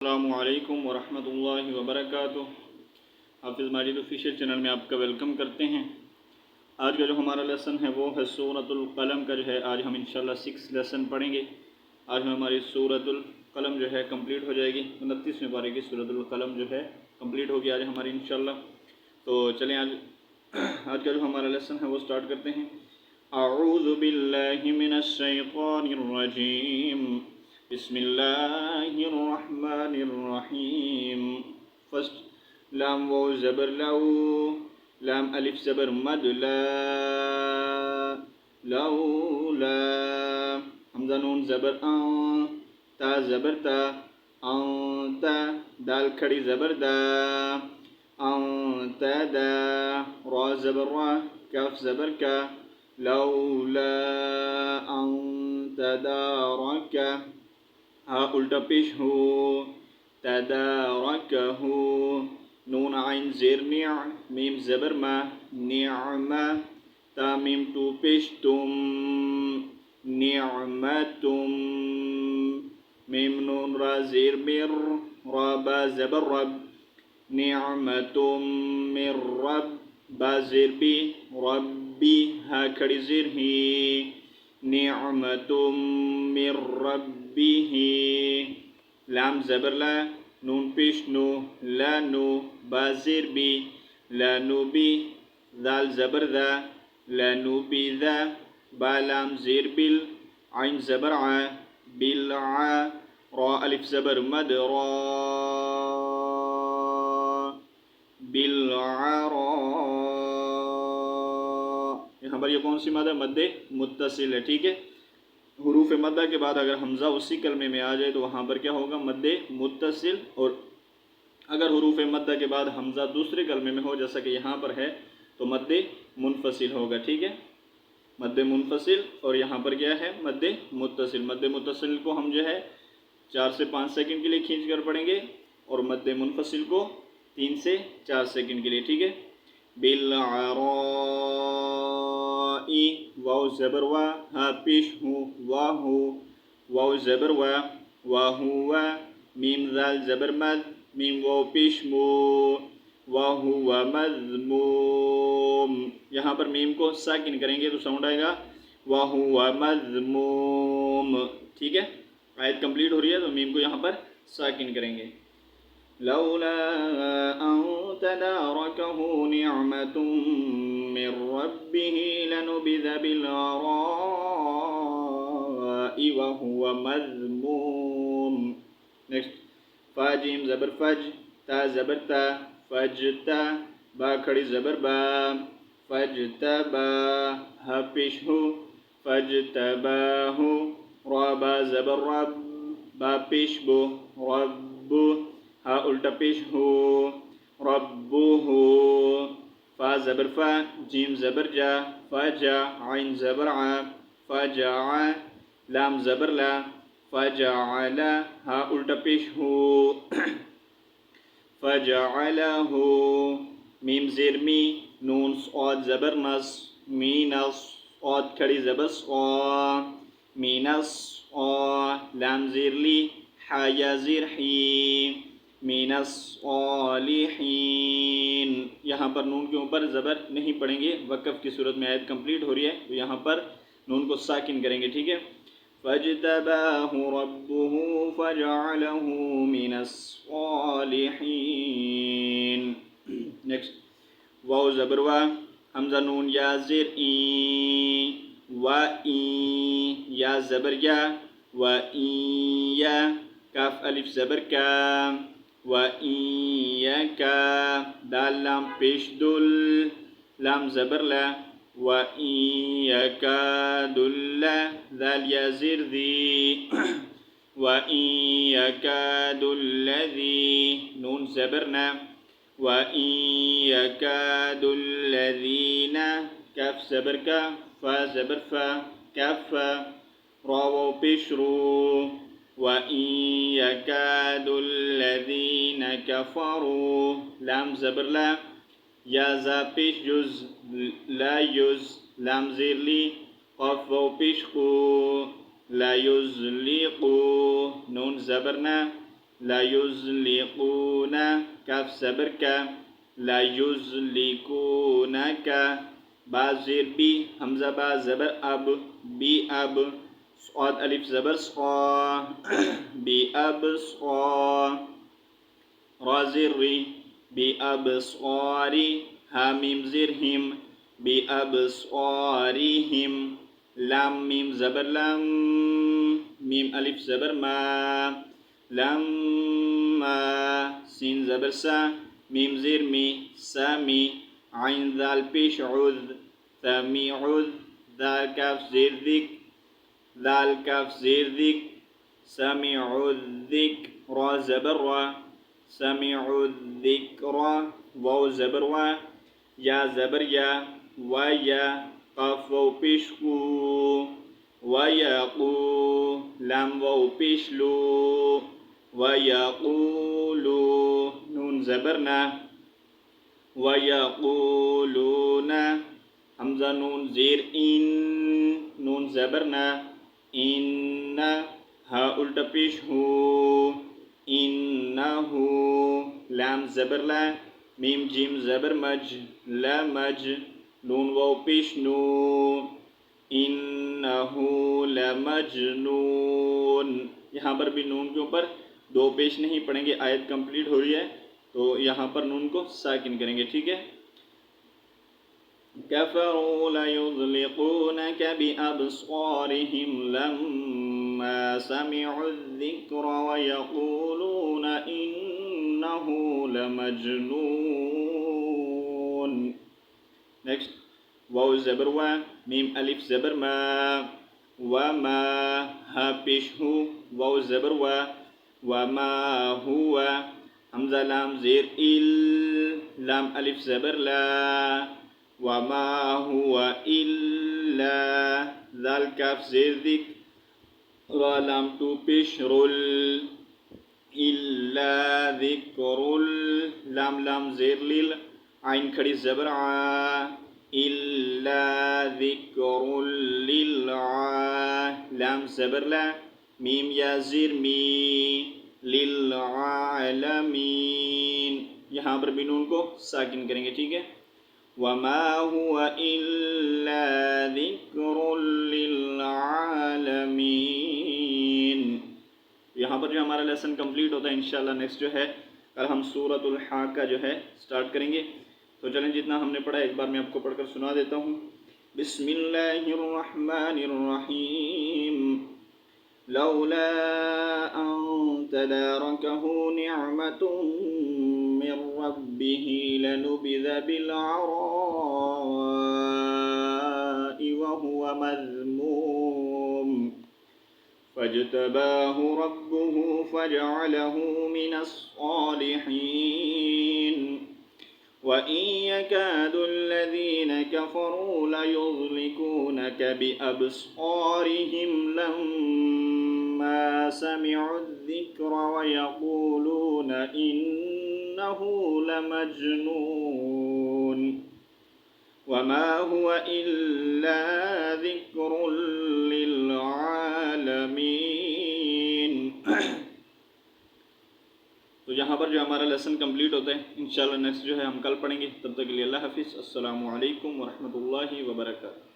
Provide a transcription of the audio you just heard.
अस्सलामुअलैकुम वरहमतुल्लाहि वबरकातुह। हाफिज़ माजिद ऑफिशियल चैनल में आपका वेलकम करते हैं। आज का जो हमारा लेसन है वो है सूरतुल कलम का जो है आज हम इंशाल्लाह 6 लेसन पढ़ेंगे। आज हमारी सूरतुल कलम जो है कंप्लीट हो जाएगी। 29वें पारे की सूरतुल कलम जो है कंप्लीट होगी आज हमारी इंशाल्लाह। तो चलें आज का जो हमारा लेसन है वो स्टार्ट करते हैं। अऊज़ु बिल्लाहि मिनश शैतानिर रजीम, बिस्मिल्लाहिर्रहमानिर्रहीम। फर्स्ट लाम वो ज़बर लाऊ, लाम अलिफ ज़बर मद ला, लौला। हमज़ा नून ज़बर आ, ता ज़बर ता, ता। दाल खड़ी ज़बर दा, दा। रा ज़बर रा, काफ ज़बर का, लौला तदारका। हा उल्टा पेश हो, तदारकहु। नून आइन ज़ेर निअ, मीम ज़बर मा, निअमा। ता मीम टू पेश तुम, निअमतुम। मीम नून रा ज़ेर मिर, रा बा ज़बर रब, निअमतुम मिर रब। बा ज़ेर बी, रब्बी। हा खड़ी ज़ेर ही, निअमतुम मिर रब्बिही। लाम ज़बर ला, नून पेश नो, ला नो। बा ज़ेर बी, ला नो बी। दाल ज़बर दा, ला नो बी दा। बा लाम ज़ेर बिल, आइन ज़बर आ, बिल आ। रा अलिफ ज़बर मद रा, बिल आ रा। यहाँ पर ये कौन सी मद है? मद्दे मुत्तसिल है, ठीक है। हुरूफ मद्दा के बाद अगर हमज़ा उसी कलमे में आ जाए तो वहाँ पर क्या होगा? मद्दे मुत्तसिल। और अगर हुरूफ मद्दा के बाद हमज़ा दूसरे कलमे में हो, जैसा कि यहाँ पर है, तो मद्दे मुनफसिल होगा, ठीक है। मद्दे मुनफसिल और यहाँ पर क्या है? मद्दे मुत्तसिल। मद्दे मुत्तसिल को हम जो है 4 से 5 सेकंड के लिए खींच कर पढ़ेंगे और मद्दे मुनफसिल को 3 से 4 सेकंड के लिए, ठीक है। बिल आराई, वाव ज़बर वा, हा पेश हूँ, वाह हूँ। वाव ज़बर वा हुआ। मीम दाल ज़बर मद, मीम वाव पेश मो, वाह हुआ मज़मूम। यहाँ पर मीम को साकिन करेंगे तो साउंड आएगा वाह हुआ मज़मूम, ठीक है। आयत कंप्लीट हो रही है तो मीम को यहाँ पर साकिन करेंगे। लौला अन तदारकहु निअमतुम मिर रब्बिही लनुबिज़ बिल आराई वहुव मज़मूम। नेक्स्ट, फा जीम ज़बर फज, ता ज़बर ता, फजता। बा खड़ी ज़बर बा, फजतबा। हा पेश हो, फजतबाहु। रा बा ज़बर रब, बा पेश बो, रब्बु। हा उल्टा पेश हो, रब्बुहु। फा ज़बर फा, जीम ज़बर जा, फजा। आइन ज़बर आ, फजा। लाम ज़बर ला, फजअला। हा उल्टा पेश हो, फजअलहु। मीम ज़ेर मी, नून सॉद ज़बर नस, मीनस। सॉद खड़ी ज़बर सॉ, मीनस ऑ। लाम ज़ेर ली, हा या ज़ेर ही, मीनस सॉलिहीन। यहाँ पर नून के ऊपर ज़बर नहीं पढ़ेंगे, वक़फ़ की सूरत में आयत कंप्लीट हो रही है तो यहाँ पर नून को साकिन करेंगे, ठीक है। फजतबाहु रब्बुहु फजअलहु मिनस सॉलिहीन। नेक्स्ट, वाव ज़बर वा, हमज़ा नून या ज़ेर ई, वा ई। या ज़बर या, वा ई या। काफ अलिफ ज़बर का, वा ई या का। दाल लाम पेश दुल, लाम ज़बर ला, वा ई या का दुल्ला। दाल या ज़ेर दी, वा ई या का दुल्लज़ी। नून ज़बर ना, वा ई या का दुल्लज़ीना। काफ ज़बर का, फा ज़बर फा, काफ़ा। रा वाव पेश रू, वा ई या का दुल्लज़ीना कफ़रू। लाम ज़बर ला, या ज़ा पेश जुज़, ला युज़। लाम ज़ेर ली, क़ाफ वाव पेश को, ला युज़लिक़ू। नून ज़बर ना, ला युज़लिकूना काफ ज़बर का ला युज़लिकूना का बा ज़ेर बी हमज़ा बा ज़बर अब बी अब सौद अलिफ ज़बर सौ बी अब सौ रा ज़ेर री बी अब सौरी हा मीम ज़ेर हिम बी अब सौरी हिम लाम मीम ज़बर लम मीम अलिफ ज़बर मा लम्मा सीन ज़बर सा मीम ज़ेर मी सामी आइन दाल पेश उज़ तमीउज़ दाल काफ ज़ेर दिक दाल काफ ज़ेर दिक समीउज़्ज़िक रा ज़बर रा समीउज़्ज़िक्रा वाव ज़बर वा या ज़बर या व या क़ाफ वाव पेश कू व यक़ू लाम वाव पेश लू व यक़ूलू नून ज़बर ना व यक़ूलूना हमज़ा नून ज़ेर इन नून ज़बर ना इन्ना हा उल्टा पेश हो इन्नहु लाम ज़बर ला मीम जीम ज़बर मज ला मज नून वाव पेश नू इन्नहु लमजनून। यहाँ पर भी नून के ऊपर दो पेश नहीं पढ़ेंगे, आयत कंप्लीट हो रही है तो यहाँ पर नून को साकिन करेंगे, ठीक है। कफ़रू लयुज़लिक़ूनक बिअब्सारिहिम लम्मा समिउज़्ज़िक्र व यक़ूलून इन्नहु लमजनून। नेक्स्ट वाव ज़बर वा मीम अलिफ ज़बर मा व मा हा पेश हु वाव ज़बर व मा हुआ हमज़ा लाम ज़ेर इल लाम अलिफ ज़बर ला व मा हुआ इल्ला दाल काफ ज़ेर दिक रा लाम टू पेश रुल इल्ला ज़िक्रुल लाम लाम ज़ेर लिल आइन खड़ी ज़बर आ इल्ला ज़िक्रुल लिल लाम ज़बर ला मीम या ज़ेर मी लिल आलमीन। यहाँ पर भी नून को साकिन करेंगे, ठीक है। वमा हुआ इल्ला ज़िक्रुल लिल आलमीन। यहाँ पर जो हमारा लेसन कंप्लीट होता है, इंशाल्लाह नेक्स्ट जो है कल हम सूरतुल हाक़ा जो है स्टार्ट करेंगे। तो चलें, जितना हमने पढ़ा एक बार मैं आपको पढ़कर सुना देता हूँ। बिस्मिल्लाहिर्रहमानिर्रहीम लौला अन तदारकहु निअमतुम मिर रब्बिही लनुबिज़ बिलअराइ व हुव मज़मूम फज्तबाहु रब्बुहु फजअलहु मिनस्सालिहीन वइन यकादु अल्लज़ीन कफ़रू लयुज़्लिकूनक बिअब्सारिहिम लम्मा समिउज़्ज़िक्र वयक़ूलून इन्नहु लमजनून वमा हुवा इल्ला ज़िक्रुल लिल आलमीन। तो यहाँ पर जो हमारा लेसन कंप्लीट होता है, इंशाल्लाह नेक्स्ट जो है हम कल पढ़ेंगे। तब तक के लिए अल्लाह हाफिज़। अस्सलामु अलैकुम व रहमतुल्लाहि व बरकातुहू।